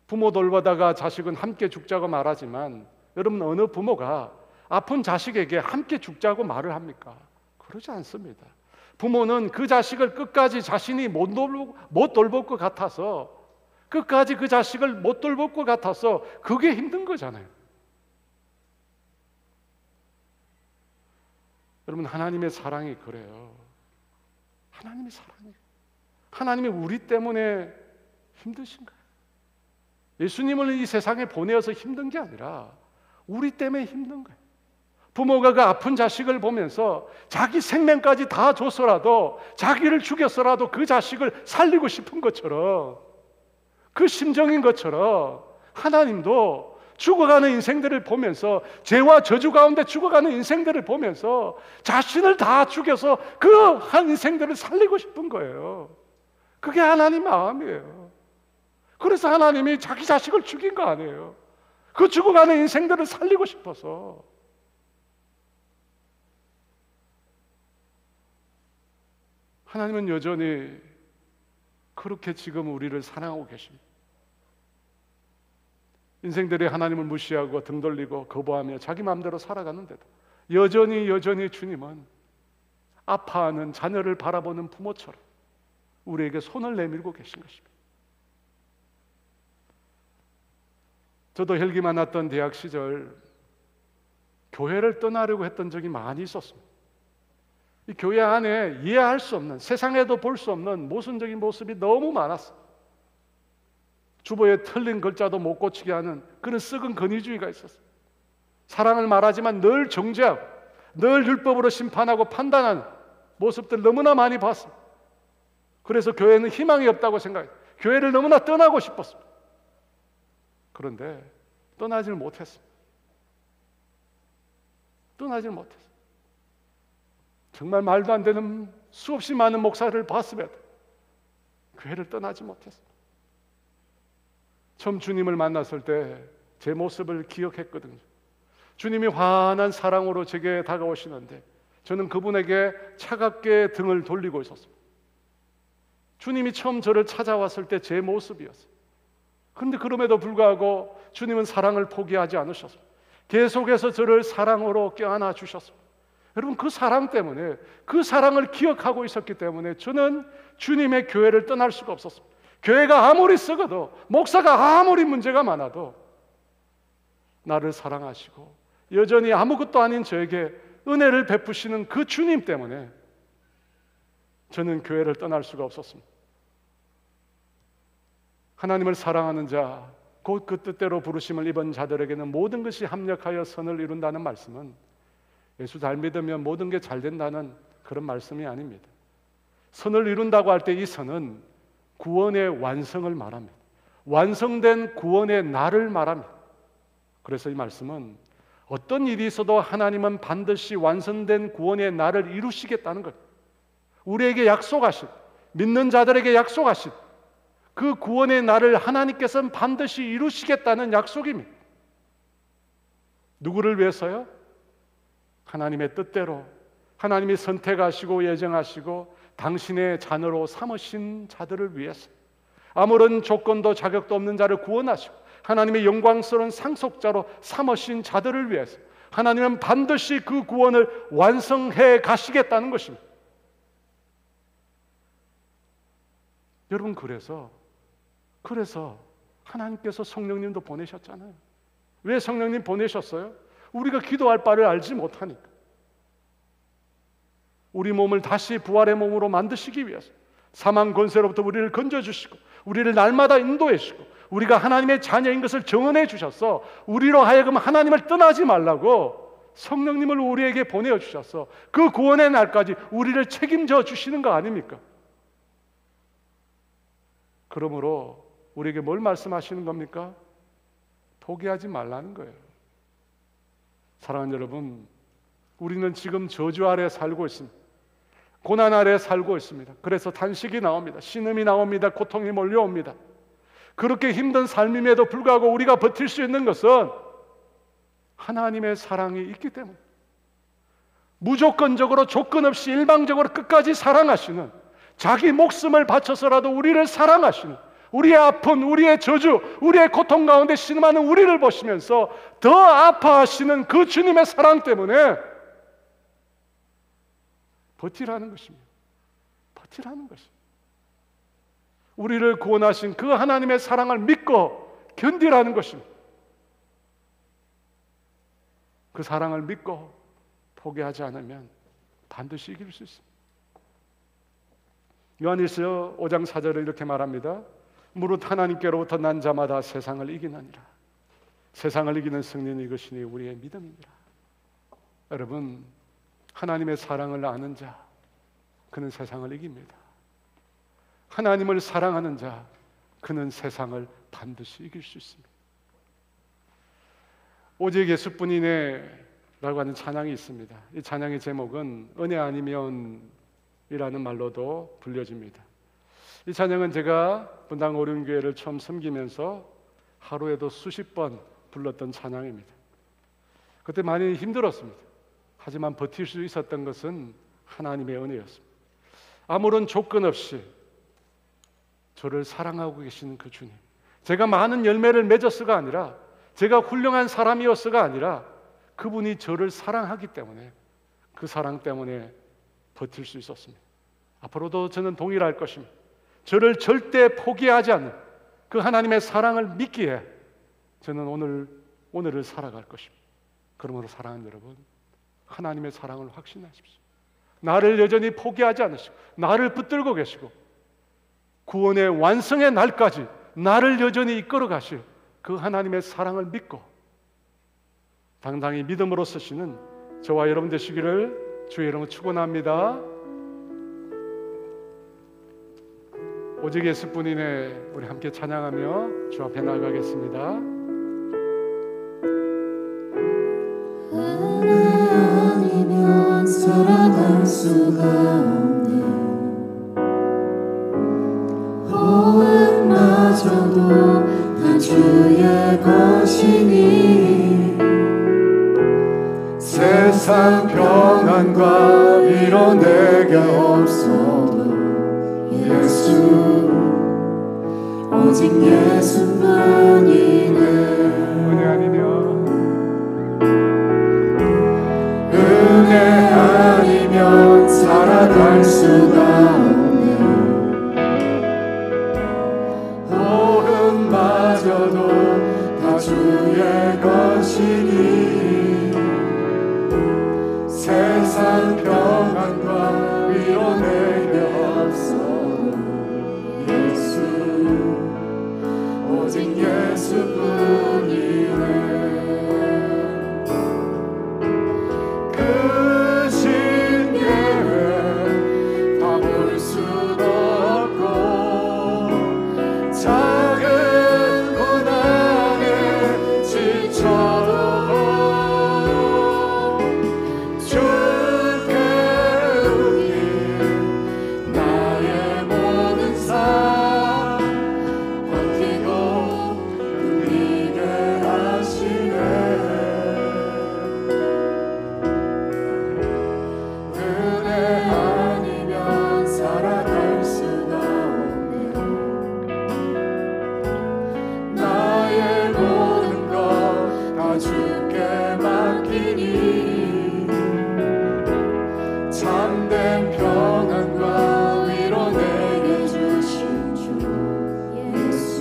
부모 돌보다가 자식은 함께 죽자고 말하지만 여러분, 어느 부모가 아픈 자식에게 함께 죽자고 말을 합니까? 그러지 않습니다. 부모는 그 자식을 끝까지 자신이 못 돌볼 것 같아서 끝까지 그 자식을 못 돌볼 것 같아서 그게 힘든 거잖아요. 여러분, 하나님의 사랑이 그래요. 하나님의 사랑이, 하나님이 우리 때문에 힘드신 거예요. 예수님을 이 세상에 보내어서 힘든 게 아니라 우리 때문에 힘든 거예요. 부모가 그 아픈 자식을 보면서 자기 생명까지 다 줬어라도, 자기를 죽였어라도 그 자식을 살리고 싶은 것처럼, 그 심정인 것처럼 하나님도 죽어가는 인생들을 보면서, 죄와 저주 가운데 죽어가는 인생들을 보면서 자신을 다 죽여서 그 한 인생들을 살리고 싶은 거예요. 그게 하나님 마음이에요. 그래서 하나님이 자기 자식을 죽인 거 아니에요. 그 죽어가는 인생들을 살리고 싶어서. 하나님은 여전히 그렇게 지금 우리를 사랑하고 계십니다. 인생들이 하나님을 무시하고 등 돌리고 거부하며 자기 마음대로 살아가는데도 여전히 주님은 아파하는 자녀를 바라보는 부모처럼 우리에게 손을 내밀고 계신 것입니다. 저도 혈기 많았던 대학 시절 교회를 떠나려고 했던 적이 많이 있었습니다. 이 교회 안에 이해할 수 없는, 세상에도 볼 수 없는 모순적인 모습이 너무 많았어요. 주보에 틀린 글자도 못 고치게 하는 그런 썩은 권위주의가 있었어요. 사랑을 말하지만 늘 정죄하고 늘 율법으로 심판하고 판단하는 모습들 너무나 많이 봤어요. 그래서 교회는 희망이 없다고 생각해요. 교회를 너무나 떠나고 싶었어요. 그런데 떠나지를 못했어요. 떠나지를 못했어요. 정말 말도 안 되는 수없이 많은 목사를 봤음에도 교회를 떠나지 못했어요. 처음 주님을 만났을 때 제 모습을 기억했거든요. 주님이 환한 사랑으로 제게 다가오시는데 저는 그분에게 차갑게 등을 돌리고 있었습니다. 주님이 처음 저를 찾아왔을 때 제 모습이었어요. 그런데 그럼에도 불구하고 주님은 사랑을 포기하지 않으셨어요. 계속해서 저를 사랑으로 껴안아 주셨습니다. 여러분, 그 사랑 때문에, 그 사랑을 기억하고 있었기 때문에 저는 주님의 교회를 떠날 수가 없었습니다. 교회가 아무리 썩어도, 목사가 아무리 문제가 많아도 나를 사랑하시고 여전히 아무것도 아닌 저에게 은혜를 베푸시는 그 주님 때문에 저는 교회를 떠날 수가 없었습니다. 하나님을 사랑하는 자, 곧 그 뜻대로 부르심을 입은 자들에게는 모든 것이 합력하여 선을 이룬다는 말씀은 예수 잘 믿으면 모든 게 잘 된다는 그런 말씀이 아닙니다. 선을 이룬다고 할 때 이 선은 구원의 완성을 말합니다. 완성된 구원의 날을 말합니다. 그래서 이 말씀은 어떤 일이 있어도 하나님은 반드시 완성된 구원의 날을 이루시겠다는 것, 우리에게 약속하신, 믿는 자들에게 약속하신 그 구원의 날을 하나님께서는 반드시 이루시겠다는 약속입니다. 누구를 위해서요? 하나님의 뜻대로, 하나님이 선택하시고 예정하시고 당신의 자녀로 삼으신 자들을 위해서, 아무런 조건도 자격도 없는 자를 구원하시고 하나님의 영광스러운 상속자로 삼으신 자들을 위해서 하나님은 반드시 그 구원을 완성해 가시겠다는 것입니다. 여러분, 그래서 하나님께서 성령님도 보내셨잖아요. 왜 성령님 보내셨어요? 우리가 기도할 바를 알지 못하니까. 우리 몸을 다시 부활의 몸으로 만드시기 위해서, 사망 권세로부터 우리를 건져주시고 우리를 날마다 인도해 주시고 우리가 하나님의 자녀인 것을 증언해 주셔서 우리로 하여금 하나님을 떠나지 말라고 성령님을 우리에게 보내어 주셔서 그 구원의 날까지 우리를 책임져 주시는 거 아닙니까? 그러므로 우리에게 뭘 말씀하시는 겁니까? 포기하지 말라는 거예요. 사랑하는 여러분, 우리는 지금 저주 아래 살고 있습니다. 고난 아래 살고 있습니다. 그래서 탄식이 나옵니다. 신음이 나옵니다. 고통이 몰려옵니다. 그렇게 힘든 삶임에도 불구하고 우리가 버틸 수 있는 것은 하나님의 사랑이 있기 때문에, 무조건적으로 조건 없이 일방적으로 끝까지 사랑하시는, 자기 목숨을 바쳐서라도 우리를 사랑하시는, 우리의 아픈, 우리의 저주, 우리의 고통 가운데 신음하는 우리를 보시면서 더 아파하시는 그 주님의 사랑 때문에 버티라는 것입니다. 버티라는 것입니다. 우리를 구원하신 그 하나님의 사랑을 믿고 견디라는 것입니다. 그 사랑을 믿고 포기하지 않으면 반드시 이길 수 있습니다. 요한일서 5장 4절에 이렇게 말합니다. 무릇 하나님께로부터 난 자마다 세상을 이기느니라. 세상을 이기는 승리는 이것이니 우리의 믿음이니라. 여러분, 하나님의 사랑을 아는 자, 그는 세상을 이깁니다. 하나님을 사랑하는 자, 그는 세상을 반드시 이길 수 있습니다. 오직 예수뿐이네 라고 하는 찬양이 있습니다. 이 찬양의 제목은 은혜 아니면 이라는 말로도 불려집니다. 이 찬양은 제가 분당 오륜교회를 처음 섬기면서 하루에도 수십 번 불렀던 찬양입니다. 그때 많이 힘들었습니다. 하지만 버틸 수 있었던 것은 하나님의 은혜였습니다. 아무런 조건 없이 저를 사랑하고 계시는 그 주님, 제가 많은 열매를 맺었어가 아니라, 제가 훌륭한 사람이었어가 아니라 그분이 저를 사랑하기 때문에, 그 사랑 때문에 버틸 수 있었습니다. 앞으로도 저는 동일할 것입니다. 저를 절대 포기하지 않는 그 하나님의 사랑을 믿기에 저는 오늘을 살아갈 것입니다. 그러므로 사랑하는 여러분, 하나님의 사랑을 확신하십시오. 나를 여전히 포기하지 않으시고 나를 붙들고 계시고 구원의 완성의 날까지 나를 여전히 이끌어 가실 그 하나님의 사랑을 믿고 당당히 믿음으로 쓰시는 저와 여러분 되시기를 주의 이름으로 축원합니다. 오직 예수뿐이네, 우리 함께 찬양하며 주 앞에 나아가겠습니다. 은혜 아니면 살아갈 수가 없네. 호흡마저도 다 주의 것이니 세상 평안과 위로 내게 없어도 예수, 오직 예수뿐이네. 은혜 아니면 은혜 아니면 살아갈 수가 없네. 호흡마저도 다 주의 것이니 세상 평안과 위로 내게 없어도 예수, 오직 예수뿐이네. 그 신계획 다 볼 수도 없고 작은 고난에 지쳐도 주께 의인 나의 모든 삶 버티고 견디게 하시네. 은혜 아니면 살아갈 수가 없네. 나의 모든 것 다 주께 맡기니 참된 평안과 위로 내게 주신 주 예수,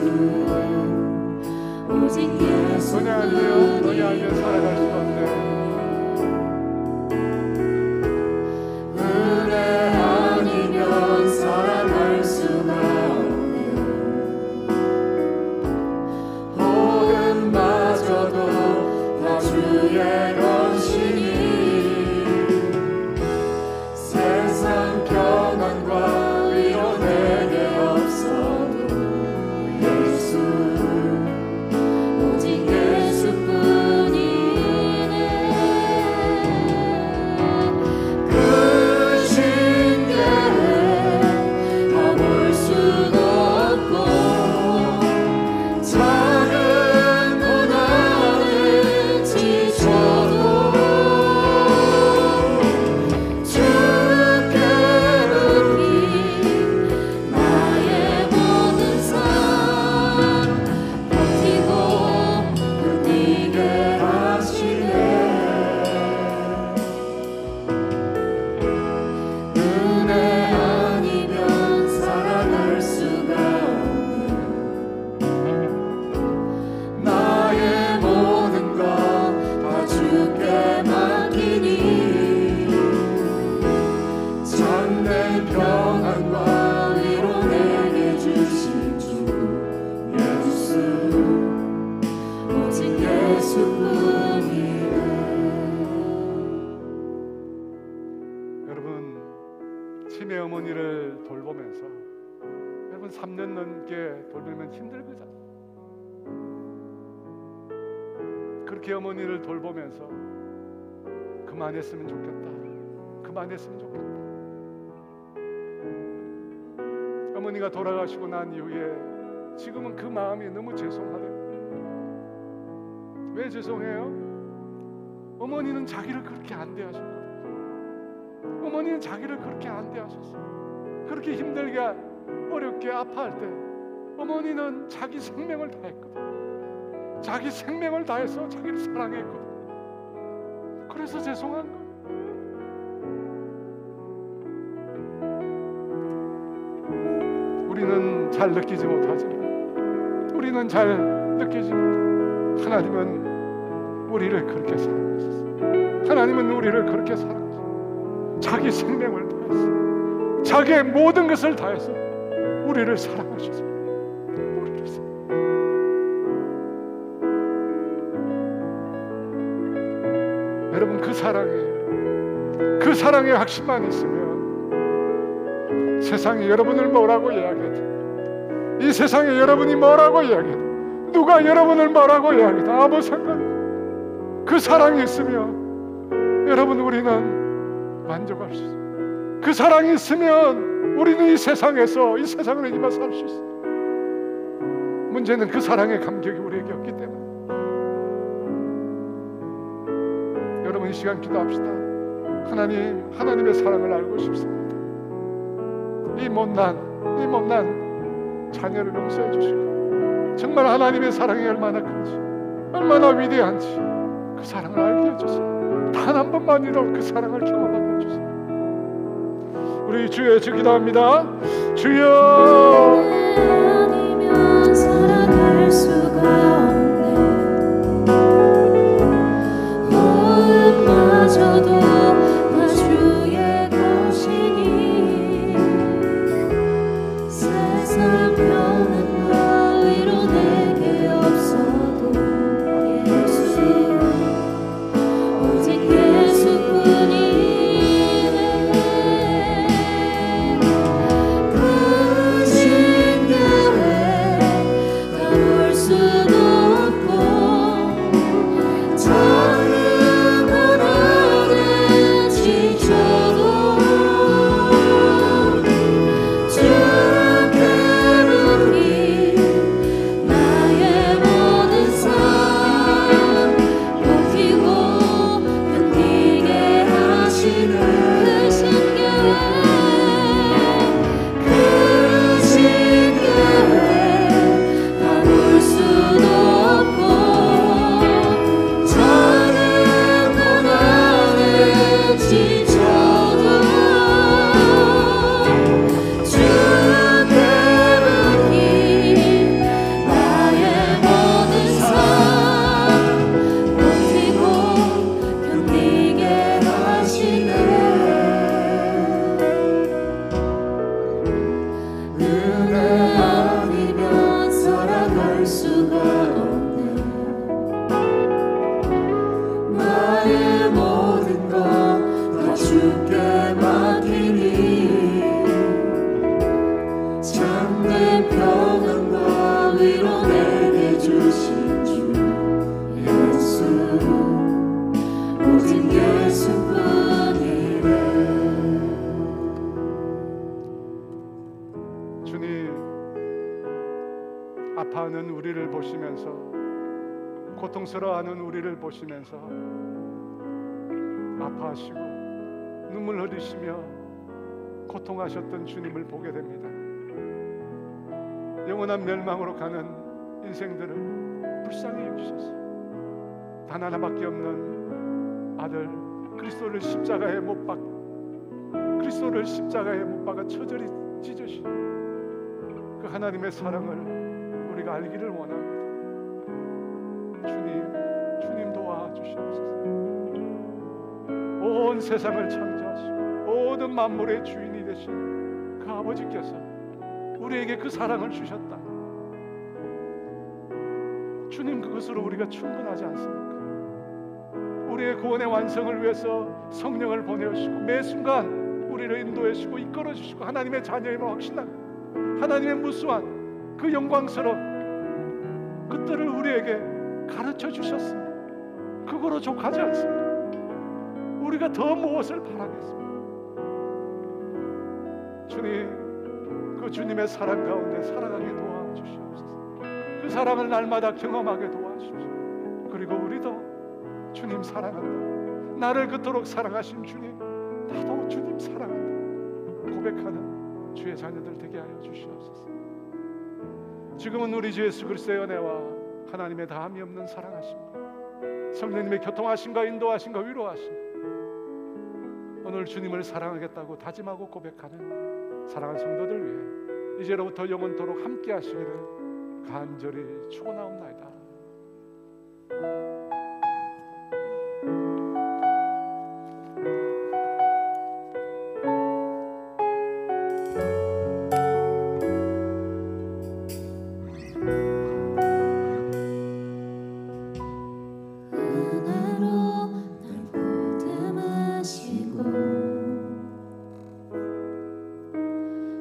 오직 예수. 은혜 아니면 너희 아니면 살아갈 수 없네. 은혜 아니면 살아갈 수가 없네. 호흡마저도 다 주의 것이니 세상 평안과 위로 내게 없어도 예수, 오직 예수뿐이네. 참된 평안과 위로 내게 주신 주 예수 오직 예수뿐이네. 여러분, 치매 어머니를 돌보면서 여러분 3년 넘게 돌보면 힘들거든. 그렇게 어머니를 돌보면서 그만했으면 좋겠다, 그만했으면 좋겠다. 어머니가 돌아가시고 난 이후에 지금은 그 마음이 너무 죄송하대요. 왜 죄송해요? 어머니는 자기를 그렇게 안 대하셨거든요. 어머니는 자기를 그렇게 안 대하셨어요. 그렇게 힘들게 어렵게 아파할 때 어머니는 자기 생명을 다했거든요. 자기 생명을 다해서 자기를 사랑했거든요. 그래서 죄송한 거예요. 우리는 잘 느끼지 못하지만, 우리는 잘 느끼지 못해. 하나님은 우리를 그렇게 사랑하셨어요. 하나님은 우리를 그렇게 사랑하셨어요. 자기 생명을 다해서, 자기의 모든 것을 다해서 우리를 사랑하셨어요. 우리를 사랑하셨어요. 여러분, 그 사랑의 확신만 있으면 세상이 여러분을 뭐라고 이야기해도, 이 세상에 여러분이 뭐라고 이야기해도, 누가 여러분을 뭐라고 이야기해도 아무 상관없어요. 그 사랑이 있으면 여러분, 우리는 만족할 수 있어요. 그 사랑이 있으면 우리는 이 세상에서, 이 세상을 이기며 살 수 있어요. 문제는 그 사랑의 감격이 우리에게 없기 때문에. 여러분, 이 시간 기도합시다. 하나님의 사랑을 알고 싶습니다. 이 못난 자녀를 용서해 주시고, 정말 하나님의 사랑이 얼마나 큰지, 얼마나 위대한지 그 사랑을 알게 해주세요. 단 한 번만이라도 그 사랑을 경험하게 해주세요. 우리 주여, 주 기도합니다. 주여, 아니면 살아갈 수가 없네. 호흡마저도 다 주의 것이니 세상 평안과 위로 내게 없어도 예수 오직 예수뿐이네. 그 신경에 다 볼 수도 없고 저는 원하는 지쳐도 주께 묻기 나의 모든 삶 버티고 견디게 하시는 그 신경에 다 볼 수도 없고 저는 고난을 지쳐도 주께 묻기 나의 모든 삶 버티고 견디게 하시네. 은혜 아니면 살아갈 수가 없네. 나의 모든 것 다 주께 맡기니 참된 평안과 위로 내게 주신 주 예수 오직 예수뿐이네. 주님, 아파하는 우리를 보시면서, 고통스러워하는 우리를 보시면서 아파하시고 눈물 흘리시며 고통하셨던 주님을 보게 됩니다. 영원한 멸망으로 가는 인생들을 불쌍히 여기셔서 단 하나밖에 없는 아들 그리스도를 십자가에 못 박아 처절히 찢으신 그 하나님의 사랑을 우리가 알기를 원합니다. 주님 도와주시옵소서. 온 세상을 창조하시고 모든 만물의 주인이 되신 그 아버지께서 우리에게 그 사랑을 주셨다. 주님, 그것으로 우리가 충분하지 않습니까? 우리의 구원의 완성을 위해서 성령을 보내주시고 매 순간 우리를 인도해 주시고 이끌어 주시고 하나님의 자녀임을 확신하고 하나님의 무수한 그 영광스러운 그 뜻을 우리에게 가르쳐 주셨습니다. 그거로 족하지 않습니다. 우리가 더 무엇을 바라겠습니까? 주님, 그 주님의 사랑 가운데 살아가게 도와주시옵소서. 그 사랑을 날마다 경험하게 도와주십시오. 그리고 우리도 주님 사랑한다, 나를 그토록 사랑하신 주님, 나도 주님 사랑한다 고백하는 주의 자녀들 되게 하여 주시옵소서. 지금은 우리 주 예수 그리스도의 은혜와 하나님의 다함이 없는 사랑하심과 성령님의 교통하심과 인도하심과 위로하심, 오늘 주님을 사랑하겠다고 다짐하고 고백하는 사랑하는 성도들 위해 이제로부터 영원토록 함께 하시기를 간절히 축원하옵나이다.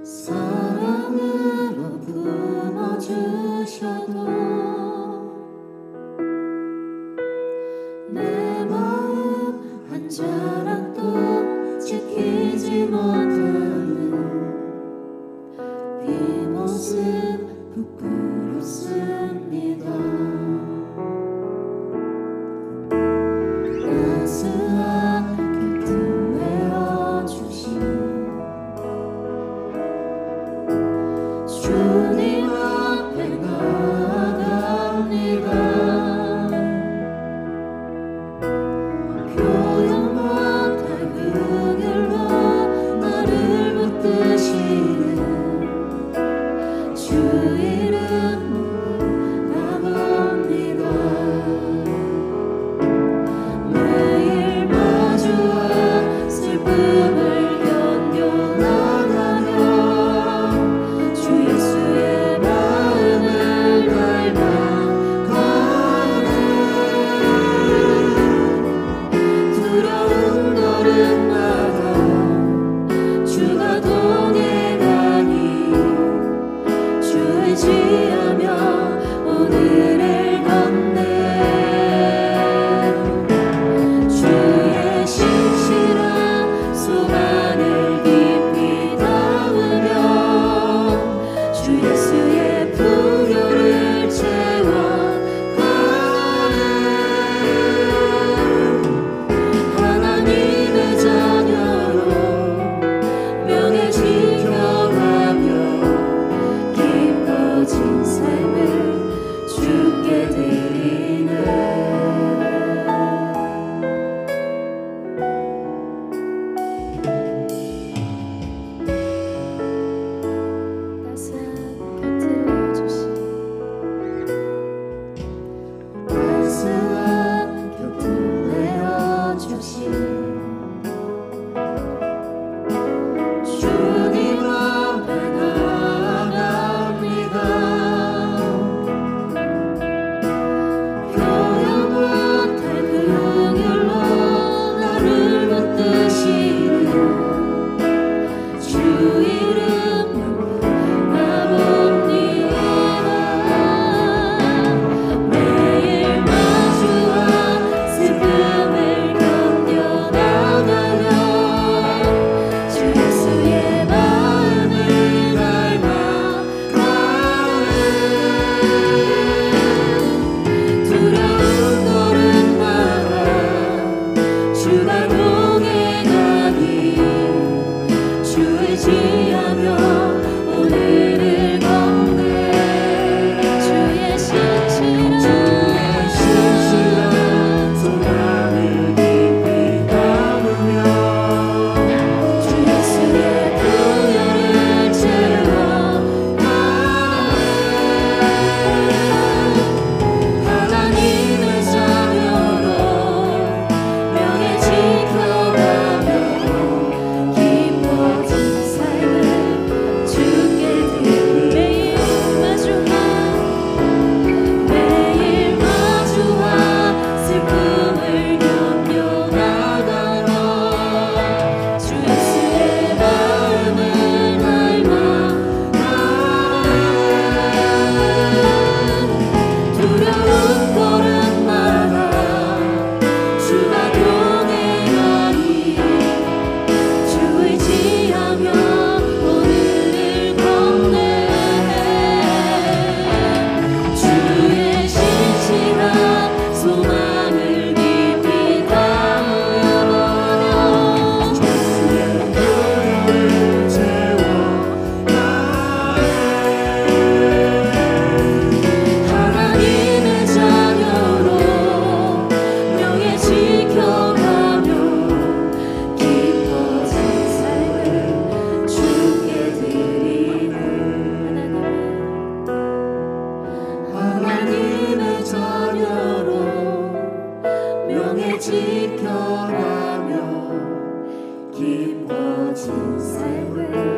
사랑으로 품어주셔도 내 마음 한 자락도 지키지 못하는 뒷모습 부끄럽습니다. 따스한 곁을 내어주신 주님 앞에 나아갑니다. 표현 못할 그 길로 나를 붙드시는 주 이름 나갑니다. 매일 마주한 슬픔을 견뎌나가며 주 예수의 마음을 닮아가는 두려운 걸음마다 주가 동행하니 주 의지하며 오늘을 걷네. 주의 신실한 소망을 깊이 담으며 주 예수의 풍요를 채워가는 하나님의 자녀로 명예 지켜가며 깊어진 삶을 주께 드리네. 따스한 곁을 내어주신 주님 앞에 나아갑니다. 표현 못할 그 길로 나를 붙드시는 주 이름 나봅니다. 매일 마주한 슬픔을 견뎌나가며 주 예수의 마음을 닮아가는 두려운 걸음마다 주가 동행하니 주 의지하며 오늘을 걷네. 주의 신실한 소망을 깊이 담으며 주 예수의 풍요를 채워가는 하나님의 자녀로 명예 지켜가며 지켜가며 기뻐진 삶을